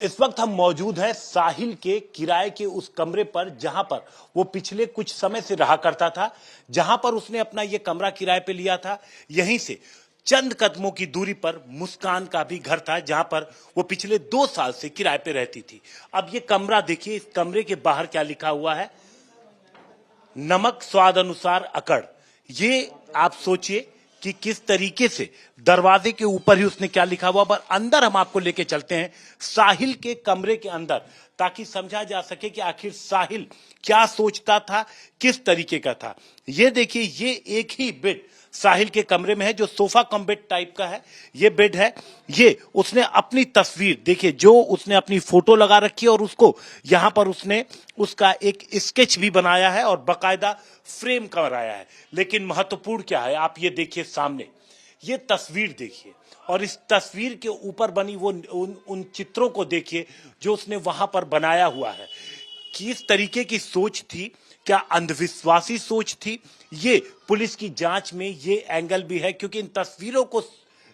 इस वक्त हम मौजूद हैं साहिल के किराए के उस कमरे पर जहां पर वो पिछले कुछ समय से रहा करता था, जहां पर उसने अपना ये कमरा किराए पे लिया था। यहीं से चंद कदमों की दूरी पर मुस्कान का भी घर था, जहां पर वो पिछले 2 साल से किराए पे रहती थी। अब ये कमरा देखिए, इस कमरे के बाहर क्या लिखा हुआ है, नमक स्वाद अनुसार अकड़। ये आप सोचिए कि किस तरीके से दरवाजे के ऊपर ही उसने क्या लिखा हुआ। पर अंदर हम आपको लेके चलते हैं साहिल के कमरे के अंदर, ताकि समझा जा सके कि आखिर साहिल क्या सोचता था, किस तरीके का था। ये देखिए, ये एक ही बेड साहिल के कमरे में है, जो सोफा कम बेड टाइप का है। ये बेड है। ये उसने अपनी तस्वीर देखिए, जो उसने अपनी फोटो लगा रखी है, और उसको यहां पर उसने उसका एक स्केच भी बनाया है और बकायदा फ्रेम कराया है। लेकिन महत्वपूर्ण क्या है, आप ये देखिए सामने ये तस्वीर देखिए, और इस तस्वीर के ऊपर बनी वो उन चित्रों को देखिए जो उसने वहां पर बनाया हुआ है। किस तरीके की सोच थी, क्या अंधविश्वासी सोच थी, ये पुलिस की जांच में ये एंगल भी है, क्योंकि इन तस्वीरों को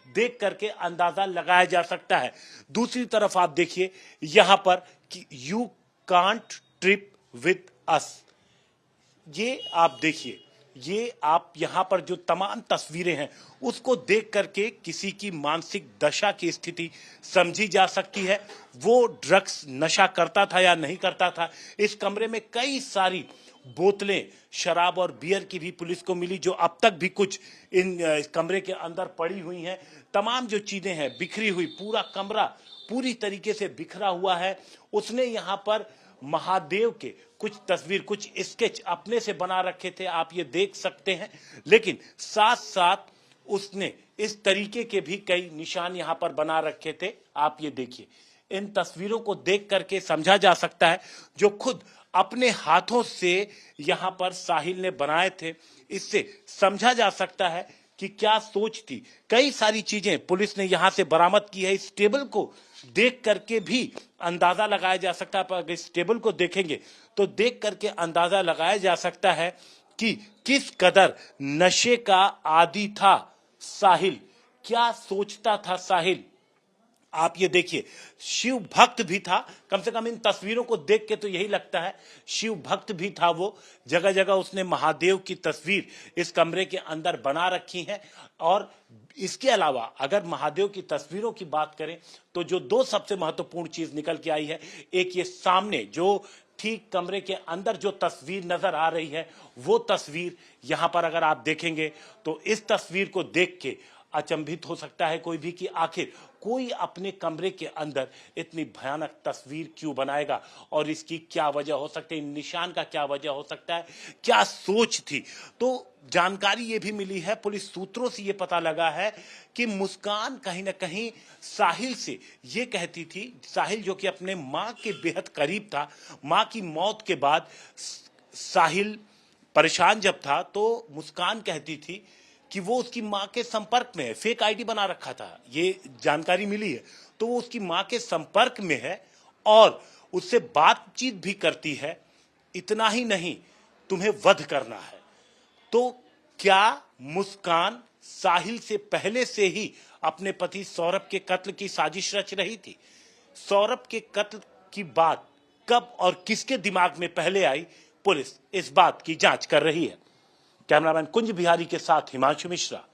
देख करके अंदाजा लगाया जा सकता है। दूसरी तरफ आप देखिए यहां पर कि you can't trip with us, ये आप देखिए, ये आप यहां पर जो तमाम तस्वीरें हैं उसको देख करके किसी की मानसिक दशा की स्थिति समझी जा सकती है। वो ड्रग्स नशा करता था या नहीं करता था। इस कमरे में कई सारी बोतलें शराब और बियर की भी पुलिस को मिली, जो अब तक भी कुछ इन कमरे के अंदर पड़ी हुई हैं। तमाम जो चीजें हैं बिखरी हुई, पूरा कमरा पूरी तरीके से बिखरा हुआ है। उसने यहां पर महादेव के कुछ तस्वीर, कुछ स्केच अपने से बना रखे थे, आप ये देख सकते हैं। लेकिन साथ साथ उसने इस तरीके के भी कई निशान यहां पर बना रखे थे। आप ये देखिए, इन तस्वीरों को देख करके समझा जा सकता है जो खुद अपने हाथों से यहां पर साहिल ने बनाए थे, इससे समझा जा सकता है कि क्या सोच थी। कई सारी चीजें पुलिस ने यहां से बरामद की है। इस टेबल को देख करके भी अंदाजा लगाया जा सकता है। अगर इस टेबल को देखेंगे तो देख करके अंदाजा लगाया जा सकता है कि किस कदर नशे का आदी था साहिल, क्या सोचता था साहिल। आप ये देखिए, शिव भक्त भी था। कम से कम इन तस्वीरों को देख के तो यही लगता है शिव भक्त भी था वो। जगह जगह उसने महादेव की तस्वीर इस कमरे के अंदर बना रखी है। और इसके अलावा अगर महादेव की तस्वीरों की बात करें तो जो दो सबसे महत्वपूर्ण चीज निकल के आई है, एक ये सामने जो ठीक कमरे के अंदर जो तस्वीर नजर आ रही है, वो तस्वीर यहां पर अगर आप देखेंगे तो इस तस्वीर को देख के अचंभित हो सकता है कोई भी कि आखिर कोई अपने कमरे के अंदर इतनी भयानक तस्वीर क्यों बनाएगा, और इसकी क्या वजह हो सकती है, निशान का क्या वजह हो सकता है, क्या सोच थी। तो जानकारी ये भी मिली है, पुलिस सूत्रों से ये पता लगा है कि मुस्कान कहीं ना कहीं साहिल से ये कहती थी, साहिल जो कि अपने मां के बेहद करीब था, मां की मौत के बाद साहिल परेशान जब था तो मुस्कान कहती थी कि वो उसकी मां के संपर्क में है। फेक आईडी बना रखा था, ये जानकारी मिली है। तो वो उसकी मां के संपर्क में है और उससे बातचीत भी करती है। इतना ही नहीं, तुम्हें वध करना है। तो क्या मुस्कान साहिल से पहले से ही अपने पति सौरभ के कत्ल की साजिश रच रही थी? सौरभ के कत्ल की बात कब और किसके दिमाग में पहले आई, पुलिस इस बात की जांच कर रही है। कैमरामैन कुंज बिहारी के साथ हिमांशु मिश्रा,